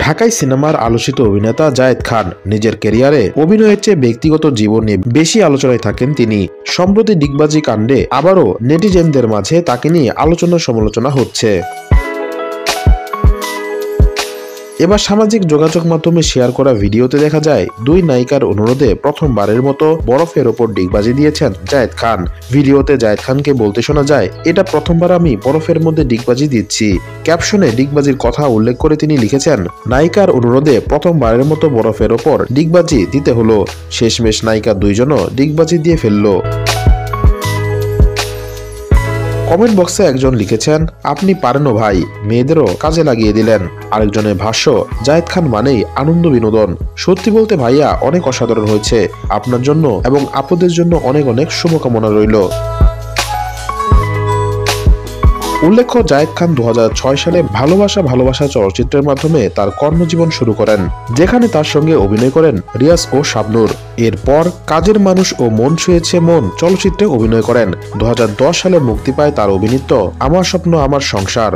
ঢাকাই সিনেমার আলোচিত অভিনেতা জায়েদ খান নিজের ক্যারিয়ারে অভিনয়ের চেয়ে ব্যক্তিগত জীবন নিয়ে বেশি আলোচনায় থাকেন তিনি। সম্প্রতি ডিগবাজি কাণ্ডে আবারও নেটিজেনদের মাঝে তাকে নিয়ে আলোচনা সমালোচনা হচ্ছে। এবার সামাজিক যোগাযোগ মাধ্যমে শেয়ার করা ভিডিওতে দেখা যায় দুই নায়িকার অনুরোধে প্রথমবারের মতো বরফের ওপর ডিগবাজি দিয়েছেন জায়েদ খান। ভিডিওতে জায়েদ খানকে বলতে শোনা যায়, এটা প্রথমবার আমি বরফের মধ্যে ডিগবাজি দিচ্ছি। ক্যাপশনে ডিগবাজির কথা উল্লেখ করে তিনি লিখেছেন, নায়িকার অনুরোধে প্রথমবারের মতো বরফের ওপর ডিগবাজি দিতে হলো। শেষমেশ নায়িকা দুইজনও ডিগবাজি দিয়ে ফেললো। কমেন্ট বক্সে একজন লিখেছেন, আপনি পারেনও ভাই, মেয়েদেরও কাজে লাগিয়ে দিলেন। আরেকজনের ভাষ্য, জায়েদ খান মানেই আনন্দ বিনোদন। সত্যি বলতে ভাইয়া অনেক অসাধারণ হয়েছে। আপনার জন্য এবং আপুদের জন্য অনেক অনেক শুভকামনা রইল। উল্লেখ্য, জায়েদ খান 2006 সালে ভালোবাসা ভালোবাসা চলচ্চিত্রের মাধ্যমে তার কর্মজীবন শুরু করেন, যেখানে তার সঙ্গে অভিনয় করেন রিয়াজ ও শাবনূর। এরপর কাজের মানুষ ও মন ছুঁয়েছে মন চলচ্চিত্রে অভিনয় করেন। 2010 সালে মুক্তি পায় তার অভিনীত আমার স্বপ্ন আমার সংসার।